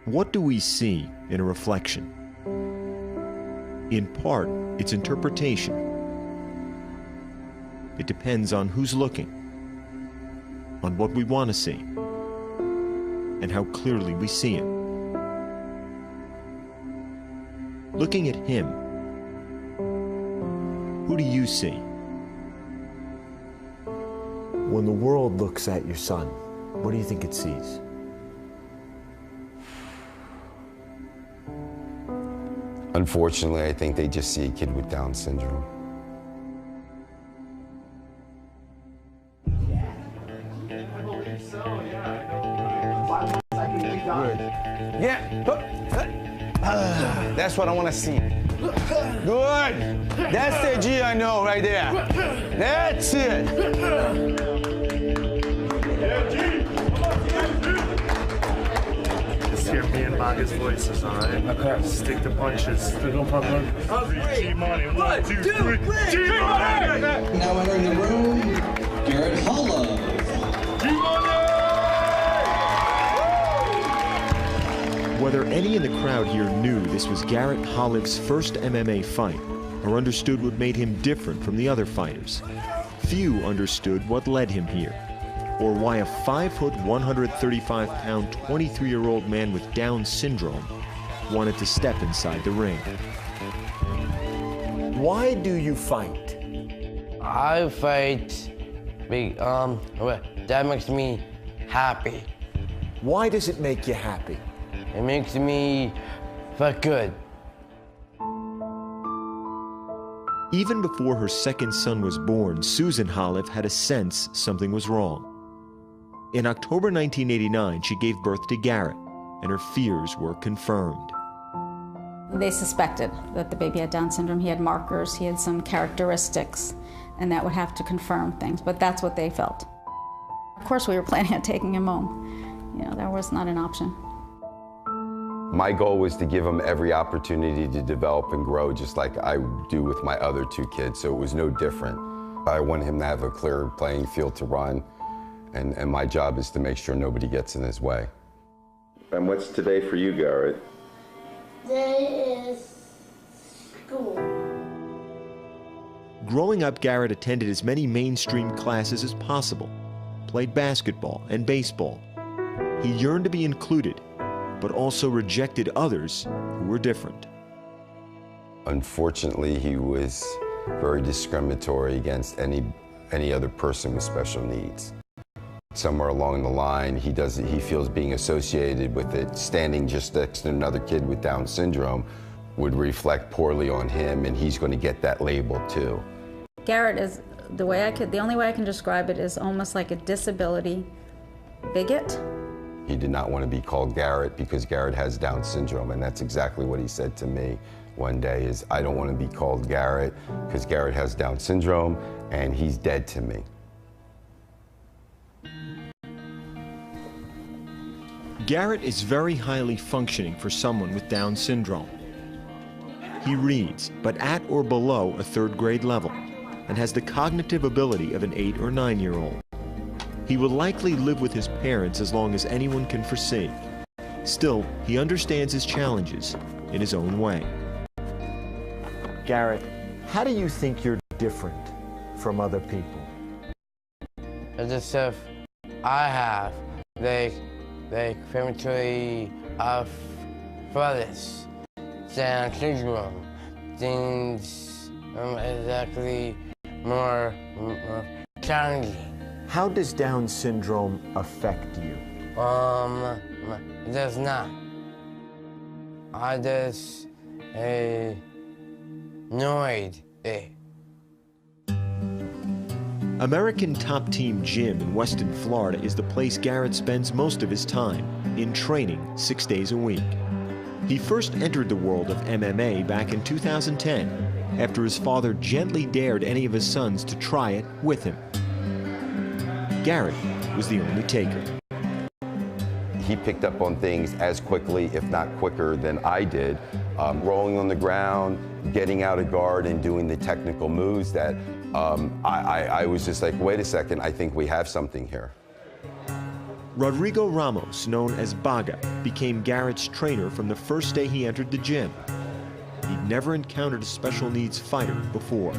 What do we see in a reflection? In part, it's interpretation. It depends on who's looking, on what we want to see, and how clearly we see it. Looking at him, who do you see? When the world looks at your son, what do you think it sees? Unfortunately, I think they just see a kid with Down syndrome. Yeah. That's what I want to see. Good. That's the G I know right there. That's it. Just hear me and Maga's voices, all right? Okay. Stick to punches. No problem. G-Money. 1, 2, 3. G-Money! Now entering the room, Garrett Hollow. Whether any in the crowd here knew this was Garrett Hollow's first MMA fight, or understood what made him different from the other fighters, few understood what led him here, or why a 5-foot, 135-pound, 23-year-old man with Down syndrome wanted to step inside the ring. Why do you fight? I fight that makes me happy. Why does it make you happy? It makes me feel good. Even before her second son was born, Susan Holliff had a sense something was wrong. In October 1989, she gave birth to Garrett, and her fears were confirmed. They suspected that the baby had Down syndrome. He had markers, he had some characteristics, and that would have to confirm things, but that's what they felt. Of course, we were planning on taking him home. You know, that was not an option. My goal was to give him every opportunity to develop and grow, just like I do with my other 2 kids, so it was no different. I want him to have a clear playing field to run, and my job is to make sure nobody gets in his way. And what's today for you, Garrett? Today is school. Growing up, Garrett attended as many mainstream classes as possible, played basketball and baseball. He yearned to be included, but also rejected others who were different. Unfortunately, he was very discriminatory against any other person with special needs. Somewhere along the line, he feels being associated with it, standing just next to another kid with Down syndrome, would reflect poorly on him, and he's going to get that label too. Garrett is, the only way I can describe it is almost like a disability bigot. He did not want to be called Garrett because Garrett has Down syndrome, and that's exactly what he said to me one day, is I don't want to be called Garrett because Garrett has Down syndrome and he's dead to me. Garrett is very highly functioning for someone with Down syndrome. He reads, but at or below a 3rd grade level, and has the cognitive ability of an 8 or 9-year-old. He will likely live with his parents as long as anyone can foresee. Still, he understands his challenges in his own way. Garrett, how do you think you're different from other people? The stuff I have, they prematurely brothers, Down syndrome, things exactly more challenging. How does Down syndrome affect you? It does not. I just annoyed it. American Top Team Gym in Weston, Florida is the place Garrett spends most of his time, in training 6 days a week. He first entered the world of MMA back in 2010, after his father gently dared any of his sons to try it with him. Garrett was the only taker. He picked up on things as quickly, if not quicker, than I did. Rolling on the ground, getting out of guard, and doing the technical moves that I was just like, wait a second, I think we have something here. Rodrigo Ramos, known as Baga, became Garrett's trainer from the first day he entered the gym. He'd never encountered a special needs fighter before.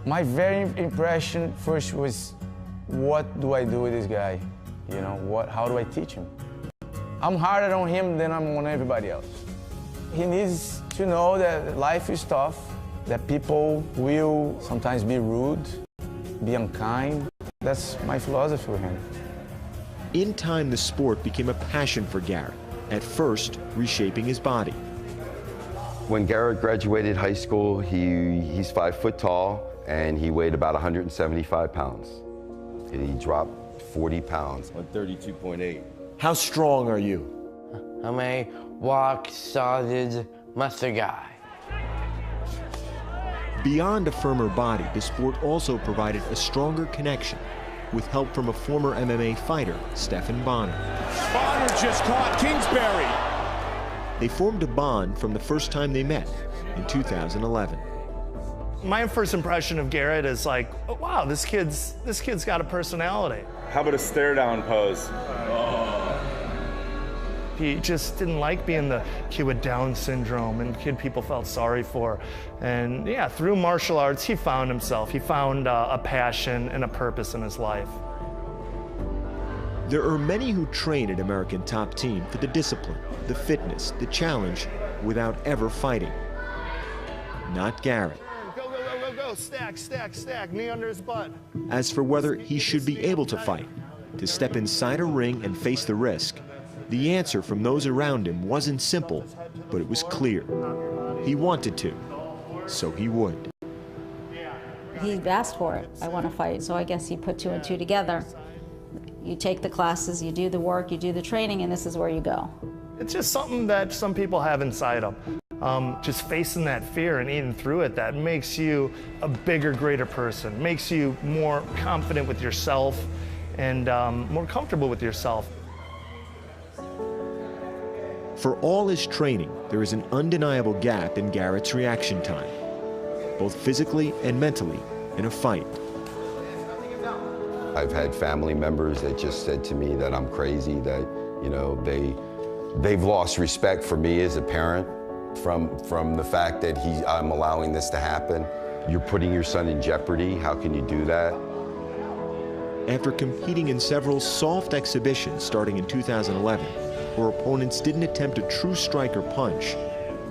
My very impression first was, what do I do with this guy? You know, how do I teach him? I'm harder on him than I'm on everybody else. He needs to know that life is tough, that people will sometimes be rude, be unkind. That's my philosophy for him. In time, the sport became a passion for Garrett, at first reshaping his body. When Garrett graduated high school, he's 5 foot tall, and he weighed about 175 pounds. And he dropped 40 pounds. 132.8. How strong are you? I'm a rock-solid muscle guy. Beyond a firmer body, the sport also provided a stronger connection, with help from a former MMA fighter, Stephan Bonner. Bonner just caught Kingsbury. They formed a bond from the first time they met in 2011. My first impression of Garrett is like, oh, wow, this kid's got a personality. How about a stare down pose? He just didn't like being the kid with Down syndrome and kid people felt sorry for. And yeah, through martial arts, he found himself. He found a passion and a purpose in his life. There are many who train at American Top Team for the discipline, the fitness, the challenge, without ever fighting. Not Garrett. Go, go, go, go, go, stack, stack, stack, knee under his butt. As for whether he should be able to fight, to step inside a ring and face the risk, the answer from those around him wasn't simple, but it was clear. He wanted to, so he would. He asked for it. I want to fight, so I guess he put 2 and 2 together. You take the classes, you do the work, you do the training, and this is where you go. It's just something that some people have inside them. Just facing that fear and eating through it, that makes you a bigger, greater person, makes you more confident with yourself and more comfortable with yourself. For all his training, there is an undeniable gap in Garrett's reaction time, both physically and mentally, in a fight. I've had family members that just said to me that I'm crazy, that, you know, they've lost respect for me as a parent from the fact that I'm allowing this to happen. You're putting your son in jeopardy. How can you do that? After competing in several soft exhibitions starting in 2011, where opponents didn't attempt a true strike or punch,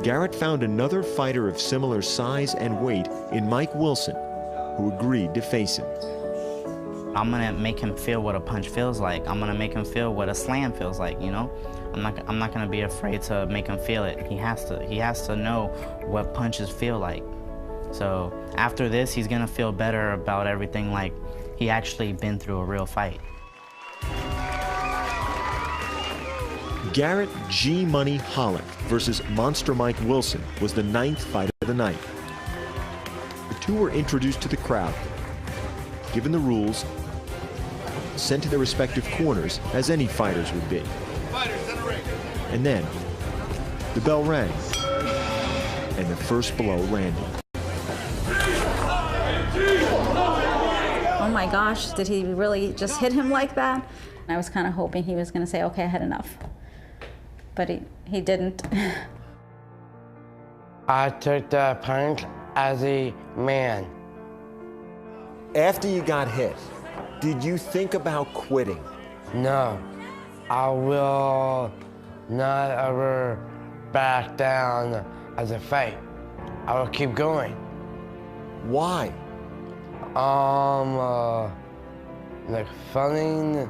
Garrett found another fighter of similar size and weight in Mike Wilson, who agreed to face him. I'm gonna make him feel what a punch feels like. I'm gonna make him feel what a slam feels like, you know? I'm not gonna be afraid to make him feel it. He has to know what punches feel like. So after this, he's gonna feel better about everything, like he actually been through a real fight. Garrett G Money Hollick versus Monster Mike Wilson was the 9th fight of the night. The two were introduced to the crowd, given the rules, sent to their respective corners as any fighters would be. And then the bell rang and the first blow landed. Oh my gosh, did he really just hit him like that? I was kind of hoping he was going to say, okay, I had enough. But he didn't. I took the punch as a man. After you got hit, did you think about quitting? No, I will not ever back down as a fight. I will keep going. Why? Like fighting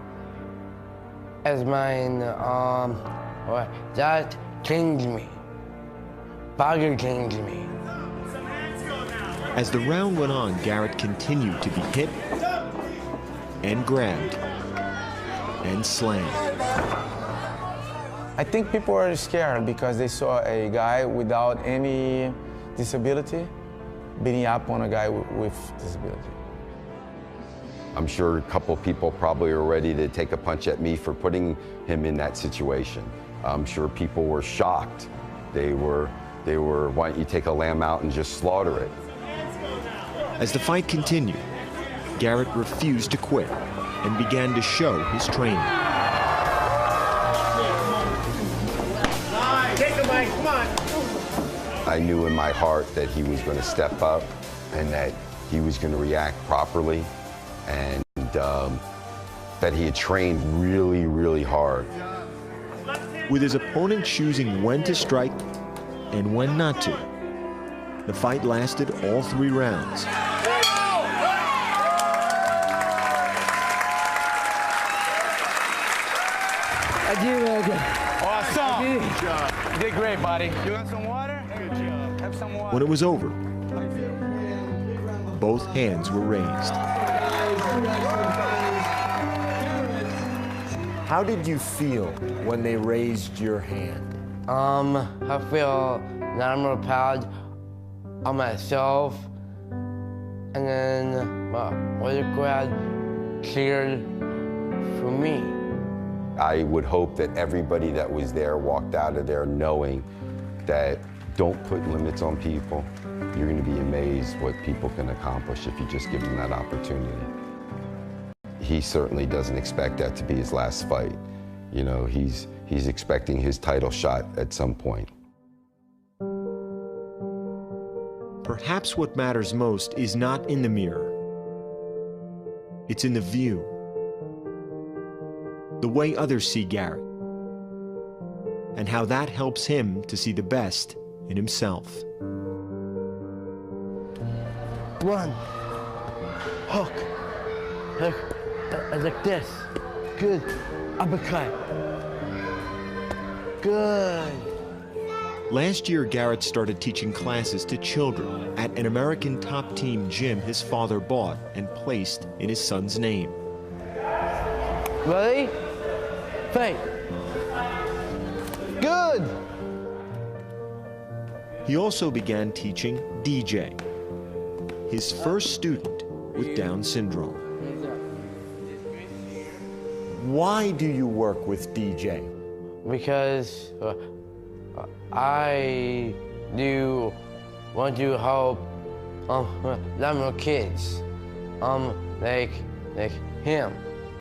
as mine, that changed me. Bagger changed me. As the round went on, Garrett continued to be hit and grabbed and slammed. I think people are scared because they saw a guy without any disability beating up on a guy with disability. I'm sure a couple people probably are ready to take a punch at me for putting him in that situation. I'm sure people were shocked. They were, why don't you take a lamb out and just slaughter it? As the fight continued, Garrett refused to quit. and began to show his training. I knew in my heart that he was going to step up and that he was going to react properly, and that he had trained really, really hard. With his opponent choosing when to strike and when not to, the fight lasted all 3 rounds. Awesome. You did great, buddy. You want some water? Good job. Have some water. When it was over, both hands were raised. How did you feel when they raised your hand? I feel that I'm real proud of myself, and then the crowd cheered for me. I would hope that everybody that was there walked out of there knowing that don't put limits on people. You're going to be amazed what people can accomplish if you just give them that opportunity. He certainly doesn't expect that to be his last fight. You know, he's expecting his title shot at some point. Perhaps what matters most is not in the mirror. It's in the view. The way others see Garrett, and how that helps him to see the best in himself. One, hook, like this. Good, uppercut. Good. Last year, Garrett started teaching classes to children at an American top team gym his father bought and placed in his son's name. Ready? Fight. Good. He also began teaching DJ, his first student with Down syndrome. Why do you work with DJ? Because I do want to help little kids, like him.